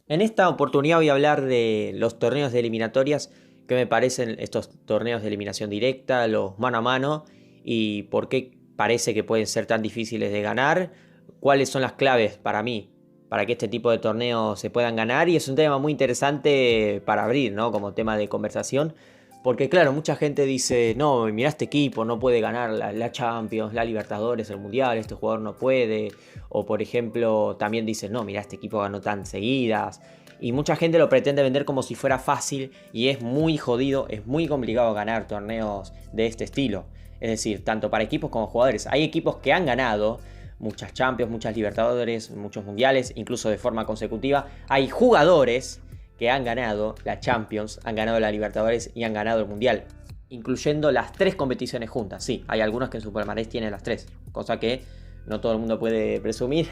En esta oportunidad voy a hablar de los torneos de eliminatorias, que me parecen estos torneos de eliminación directa, los mano a mano, y por qué parece que pueden ser tan difíciles de ganar, cuáles son las claves para mí, para que este tipo de torneos se puedan ganar, y es un tema muy interesante para abrir, ¿no? Como tema de conversación, porque claro, mucha gente dice, no, mira este equipo, no puede ganar la Champions, la Libertadores, el Mundial, este jugador no puede, o por ejemplo, también dicen, no, mira este equipo ganó tan seguidas, y mucha gente lo pretende vender como si fuera fácil, y es muy jodido, es muy complicado ganar torneos de este estilo. Es decir, tanto para equipos como jugadores. Hay equipos que han ganado muchas Champions, muchas Libertadores, muchos Mundiales, incluso de forma consecutiva. Hay jugadores que han ganado la Champions, han ganado la Libertadores y han ganado el Mundial, incluyendo las tres competiciones juntas. Sí, hay algunos que en su palmarés tienen las tres, cosa que no todo el mundo puede presumir.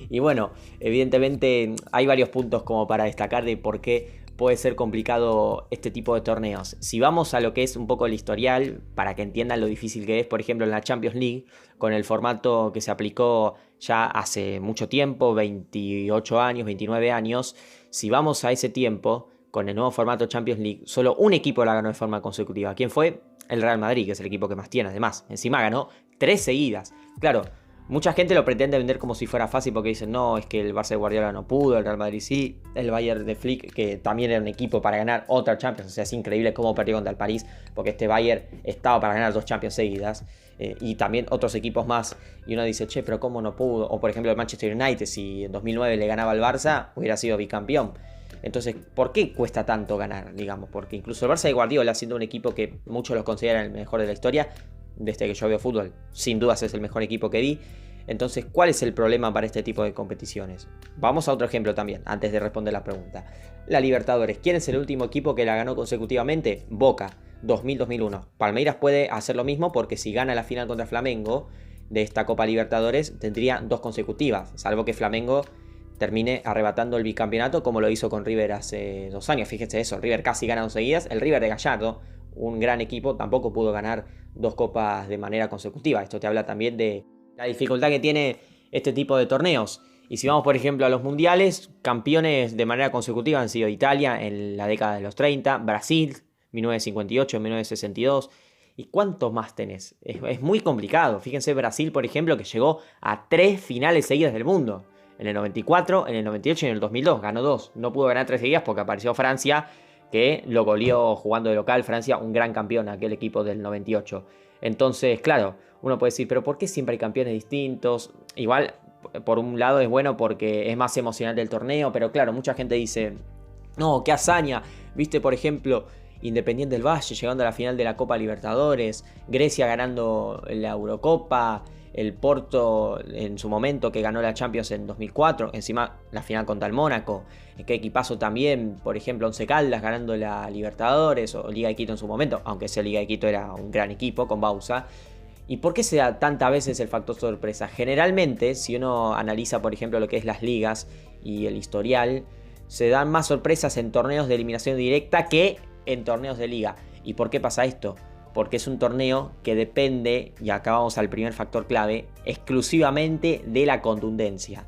Y bueno, evidentemente hay varios puntos como para destacar de por qué puede ser complicado este tipo de torneos. Si vamos a lo que es un poco el historial, para que entiendan lo difícil que es, por ejemplo en la Champions League, con el formato que se aplicó ya hace mucho tiempo, 28 años, 29 años, si vamos a ese tiempo, con el nuevo formato Champions League, solo un equipo la ganó de forma consecutiva. ¿Quién fue? El Real Madrid, que es el equipo que más tiene, además. Encima ganó 3 seguidas. Claro, mucha gente lo pretende vender como si fuera fácil porque dicen, no, es que el Barça de Guardiola no pudo, el Real Madrid sí, el Bayern de Flick, que también era un equipo para ganar otra Champions. O sea, es increíble cómo perdió contra el París, porque este Bayern estaba para ganar 2 Champions seguidas. Y también otros equipos más. Y uno dice, che, pero ¿cómo no pudo? O por ejemplo el Manchester United, si en 2009 le ganaba al Barça, hubiera sido bicampeón. Entonces, ¿por qué cuesta tanto ganar? Digamos, porque incluso el Barça de Guardiola, siendo un equipo que muchos los consideran el mejor de la historia, desde que yo veo fútbol, sin dudas es el mejor equipo que vi. Entonces, ¿cuál es el problema para este tipo de competiciones? Vamos a otro ejemplo también, antes de responder la pregunta. La Libertadores, ¿quién es el último equipo que la ganó consecutivamente? Boca, 2000-2001. Palmeiras puede hacer lo mismo porque si gana la final contra Flamengo de esta Copa Libertadores, tendría 2 consecutivas, salvo que Flamengo termine arrebatando el bicampeonato como lo hizo con River hace 2 años. Fíjese eso, River casi gana 2 seguidas. El River de Gallardo, un gran equipo, tampoco pudo ganar 2 copas de manera consecutiva. Esto te habla también de la dificultad que tiene este tipo de torneos. Y si vamos por ejemplo a los mundiales, campeones de manera consecutiva han sido Italia en la década de los 30, Brasil 1958, 1962. ¿Y cuántos más tenés? Es muy complicado. Fíjense Brasil, por ejemplo, que llegó a 3 finales seguidas del mundo. En el 94, en el 98 y en el 2002. Ganó 2. No pudo ganar 3 seguidas porque apareció Francia, que lo goleó jugando de local. Francia, un gran campeón, aquel equipo del 98. Entonces, claro, uno puede decir, pero ¿por qué siempre hay campeones distintos? Igual, por un lado es bueno porque es más emocionante el torneo, pero claro, mucha gente dice, no, qué hazaña. Viste, por ejemplo, Independiente del Valle llegando a la final de la Copa Libertadores, Grecia ganando la Eurocopa, el Porto en su momento que ganó la Champions en 2004, encima la final contra el Mónaco, qué equipazo también, por ejemplo Once Caldas ganando la Libertadores o Liga de Quito en su momento, aunque esa Liga de Quito era un gran equipo con Bausa. ¿Y por qué se da tantas veces el factor sorpresa? Generalmente, si uno analiza por ejemplo lo que es las ligas y el historial, se dan más sorpresas en torneos de eliminación directa que en torneos de liga. ¿Y por qué pasa esto? Porque es un torneo que depende, y acá vamos al primer factor clave, exclusivamente de la contundencia.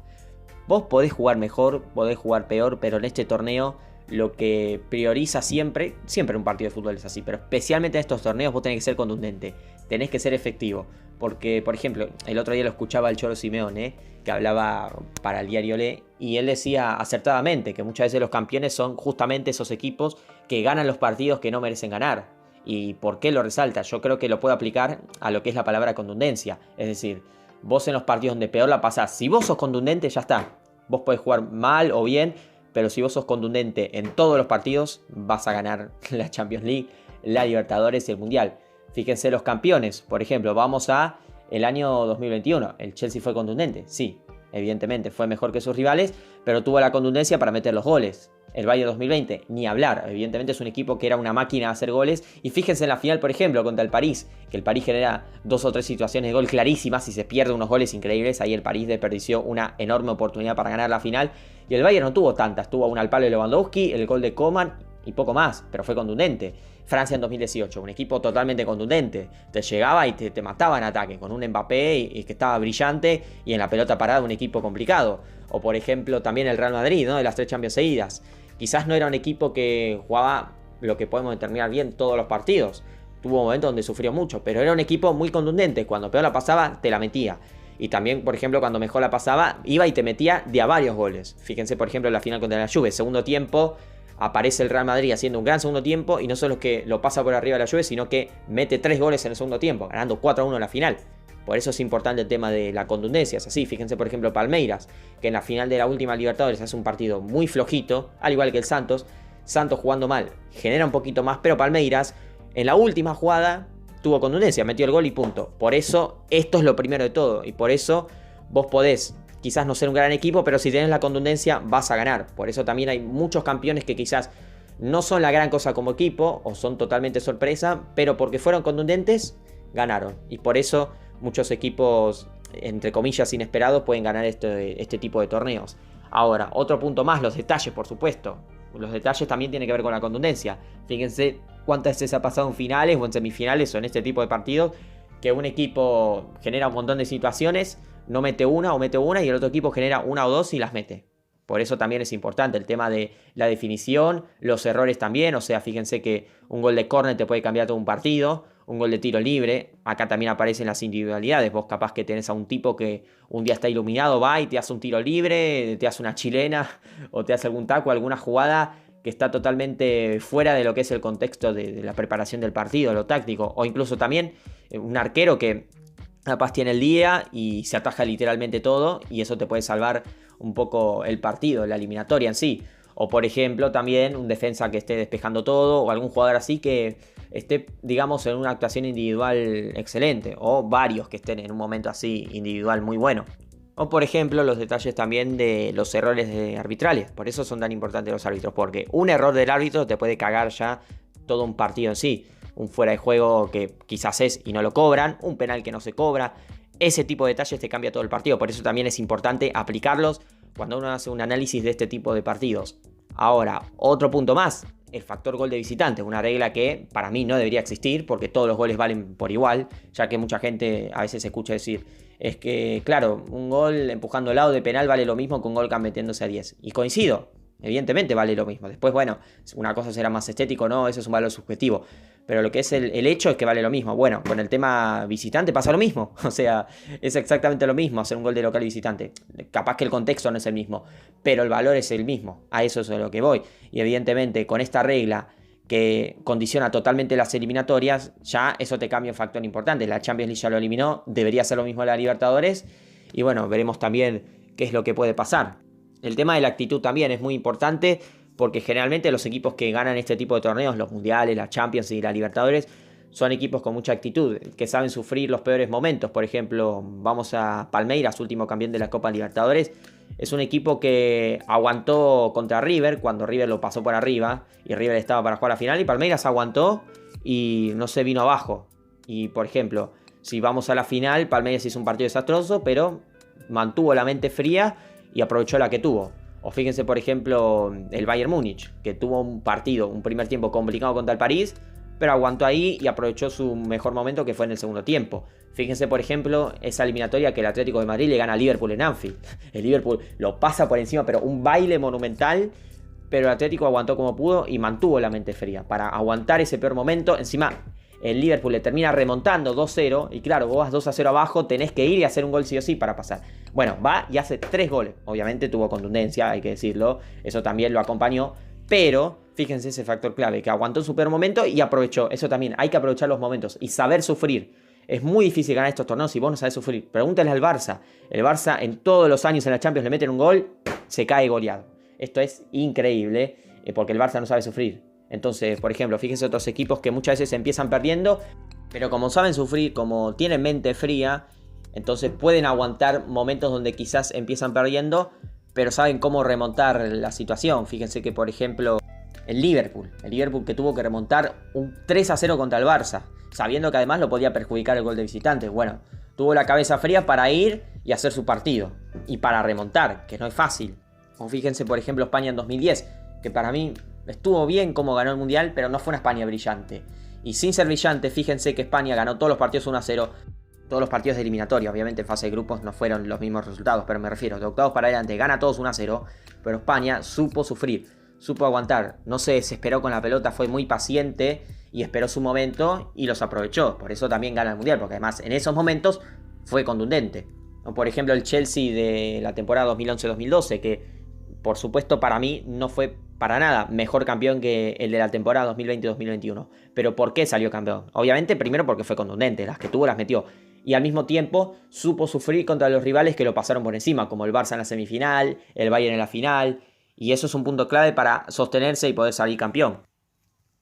Vos podés jugar mejor, podés jugar peor, pero en este torneo lo que prioriza siempre, siempre un partido de fútbol es así, pero especialmente en estos torneos vos tenés que ser contundente, tenés que ser efectivo. Porque, por ejemplo, el otro día lo escuchaba el Cholo Simeone, que hablaba para el diario Le, y él decía acertadamente que muchas veces los campeones son justamente esos equipos que ganan los partidos que no merecen ganar. ¿Y por qué lo resalta? Yo creo que lo puedo aplicar a lo que es la palabra contundencia. Es decir, vos en los partidos donde peor la pasás, si vos sos contundente ya está. Vos podés jugar mal o bien, pero si vos sos contundente en todos los partidos, vas a ganar la Champions League, la Libertadores y el Mundial. Fíjense los campeones, por ejemplo, vamos a el año 2021. El Chelsea fue contundente, sí, evidentemente fue mejor que sus rivales, pero tuvo la contundencia para meter los goles. El Bayern 2020, ni hablar, evidentemente es un equipo que era una máquina de hacer goles. Y fíjense en la final, por ejemplo, contra el París, que el París genera 2 o 3 situaciones de gol clarísimas y se pierde unos goles increíbles. Ahí el París desperdició una enorme oportunidad para ganar la final. Y el Bayern no tuvo tantas, tuvo un al palo de Lewandowski, el gol de Coman y poco más, pero fue contundente. Francia en 2018, un equipo totalmente contundente. Te llegaba y te mataba en ataque, con un Mbappé y que estaba brillante, y en la pelota parada un equipo complicado. O por ejemplo también el Real Madrid, ¿no? De las 3 Champions seguidas. Quizás no era un equipo que jugaba lo que podemos determinar bien todos los partidos. Tuvo momentos donde sufrió mucho, pero era un equipo muy contundente. Cuando peor la pasaba, te la metía. Y también, por ejemplo, cuando mejor la pasaba, iba y te metía de a varios goles. Fíjense, por ejemplo, en la final contra la Juve. Segundo tiempo, aparece el Real Madrid haciendo un gran segundo tiempo. Y no solo es que lo pasa por arriba de la Juve, sino que mete 3 goles en el segundo tiempo, ganando 4-1 en la final. Por eso es importante el tema de la contundencia. Es así, fíjense, por ejemplo, Palmeiras, que en la final de la última Libertadores hace un partido muy flojito, al igual que el Santos. Santos jugando mal, genera un poquito más, pero Palmeiras, en la última jugada, tuvo contundencia, metió el gol y punto. Por eso, esto es lo primero de todo. Y por eso, vos podés quizás no ser un gran equipo, pero si tenés la contundencia, vas a ganar. Por eso también hay muchos campeones que quizás no son la gran cosa como equipo, o son totalmente sorpresa, pero porque fueron contundentes, ganaron. Y por eso muchos equipos, entre comillas, inesperados, pueden ganar este tipo de torneos. Ahora, otro punto más, los detalles, por supuesto. Los detalles también tienen que ver con la contundencia. Fíjense cuántas veces ha pasado en finales o en semifinales o en este tipo de partidos que un equipo genera un montón de situaciones, no mete una o mete una, y el otro equipo genera una o dos y las mete. Por eso también es importante el tema de la definición, los errores también. O sea, fíjense que un gol de córner te puede cambiar todo un partido, un gol de tiro libre. Acá también aparecen las individualidades. Vos capaz que tenés a un tipo que un día está iluminado, va y te hace un tiro libre, te hace una chilena o te hace algún taco, alguna jugada que está totalmente fuera de lo que es el contexto de la preparación del partido, lo táctico. O incluso también un arquero que capaz tiene el día y se ataja literalmente todo, y eso te puede salvar un poco el partido, la eliminatoria en sí. O por ejemplo también un defensa que esté despejando todo, o algún jugador así que esté, digamos, en una actuación individual excelente, o varios que estén en un momento así individual muy bueno. O por ejemplo los detalles también de los errores arbitrales. Por eso son tan importantes los árbitros, porque un error del árbitro te puede cagar ya todo un partido en sí. Un fuera de juego que quizás es y no lo cobran, un penal que no se cobra. Ese tipo de detalles te cambia todo el partido. Por eso también es importante aplicarlos cuando uno hace un análisis de este tipo de partidos. Ahora, otro punto más, el factor gol de visitante. Una regla que para mí no debería existir, porque todos los goles valen por igual, ya que mucha gente a veces escucha decir, es que claro, un gol empujando al lado de penal vale lo mismo que un gol metiéndose a 10. Y coincido, evidentemente vale lo mismo. Después, bueno, una cosa será más estético, no, eso es un valor subjetivo. Pero lo que es el hecho es que vale lo mismo. Bueno, con el tema visitante pasa lo mismo. O sea, es exactamente lo mismo hacer un gol de local y visitante. Capaz que el contexto no es el mismo, pero el valor es el mismo. A eso es a lo que voy. Y evidentemente con esta regla que condiciona totalmente las eliminatorias, ya eso te cambia un factor importante. La Champions League ya lo eliminó, debería ser lo mismo la Libertadores. Y bueno, veremos también qué es lo que puede pasar. El tema de la actitud también es muy importante, porque generalmente los equipos que ganan este tipo de torneos, los mundiales, la Champions y la Libertadores, son equipos con mucha actitud, que saben sufrir los peores momentos. Por ejemplo, vamos a Palmeiras, último campeón de la Copa Libertadores. Es un equipo que aguantó contra River, cuando River lo pasó por arriba, y River estaba para jugar la final, y Palmeiras aguantó y no se vino abajo. Y por ejemplo, si vamos a la final, Palmeiras hizo un partido desastroso, pero mantuvo la mente fría y aprovechó la que tuvo. O fíjense, por ejemplo, el Bayern Múnich, que tuvo un partido, un primer tiempo complicado contra el París, pero aguantó ahí y aprovechó su mejor momento, que fue en el segundo tiempo. Fíjense, por ejemplo, esa eliminatoria que el Atlético de Madrid le gana a Liverpool en Anfield. El Liverpool lo pasa por encima, pero un baile monumental. Pero el Atlético aguantó como pudo y mantuvo la mente fría para aguantar ese peor momento. Encima, el Liverpool le termina remontando 2-0. Y claro, vos vas 2-0 abajo, tenés que ir y hacer un gol sí o sí para pasar. Bueno, va y hace 3 goles. Obviamente tuvo contundencia, hay que decirlo. Eso también lo acompañó. Pero fíjense ese factor clave, que aguantó su peor momento y aprovechó. Eso también, hay que aprovechar los momentos y saber sufrir. Es muy difícil ganar estos torneos si vos no sabés sufrir. Pregúntale al Barça. El Barça en todos los años en la Champions le meten un gol, se cae goleado. Esto es increíble, porque el Barça no sabe sufrir. Entonces, por ejemplo, fíjense otros equipos que muchas veces empiezan perdiendo, pero como saben sufrir, como tienen mente fría, entonces pueden aguantar momentos donde quizás empiezan perdiendo, pero saben cómo remontar la situación. Fíjense que, por ejemplo, el Liverpool que tuvo que remontar un 3-0 contra el Barça, sabiendo que además lo podía perjudicar el gol de visitante. Bueno, tuvo la cabeza fría para ir y hacer su partido, y para remontar, que no es fácil. O fíjense, por ejemplo, España en 2010, que para mí Estuvo bien como ganó el Mundial, pero no fue una España brillante. Y sin ser brillante, fíjense que España ganó todos los partidos 1-0. Todos los partidos de eliminatoria, obviamente en fase de grupos no fueron los mismos resultados, pero me refiero, de octavos para adelante, gana todos 1-0, pero España supo sufrir, supo aguantar, no se desesperó con la pelota, fue muy paciente y esperó su momento y los aprovechó. Por eso también gana el Mundial, porque además en esos momentos fue contundente. O por ejemplo el Chelsea de la temporada 2011-2012, que por supuesto para mí no fue para nada mejor campeón que el de la temporada 2020-2021. Pero ¿por qué salió campeón? Obviamente primero porque fue contundente, las que tuvo las metió. Y al mismo tiempo supo sufrir contra los rivales que lo pasaron por encima, como el Barça en la semifinal, el Bayern en la final. Y eso es un punto clave para sostenerse y poder salir campeón.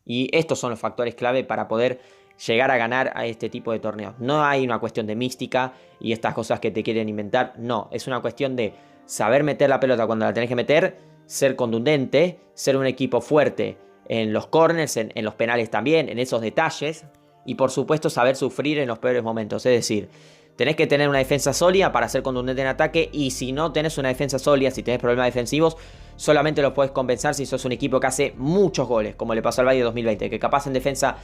Y estos son los factores clave para poder llegar a ganar a este tipo de torneos. No hay una cuestión de mística y estas cosas que te quieren inventar. No, es una cuestión de saber meter la pelota cuando la tenés que meter, ser contundente, ser un equipo fuerte en los corners, en los penales también, en esos detalles. Y por supuesto saber sufrir en los peores momentos. Es decir, tenés que tener una defensa sólida para ser contundente en ataque. Y si no tenés una defensa sólida, si tenés problemas defensivos, solamente lo podés compensar si sos un equipo que hace muchos goles, como le pasó al Bayern 2020, que capaz en defensa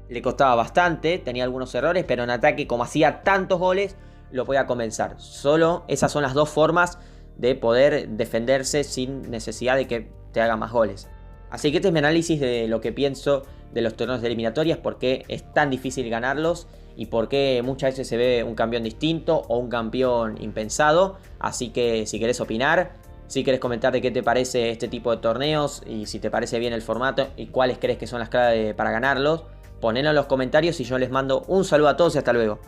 le costaba bastante, tenía algunos errores, pero en ataque, como hacía tantos goles, lo podía compensar. Solo esas son las dos formas de poder defenderse sin necesidad de que te hagan más goles. Así que este es mi análisis de lo que pienso de los torneos de eliminatorias, por qué es tan difícil ganarlos y por qué muchas veces se ve un campeón distinto o un campeón impensado. Así que si querés opinar, si querés comentar de qué te parece este tipo de torneos y si te parece bien el formato y cuáles crees que son las claves para ganarlos, ponelo en los comentarios y yo les mando un saludo a todos y hasta luego.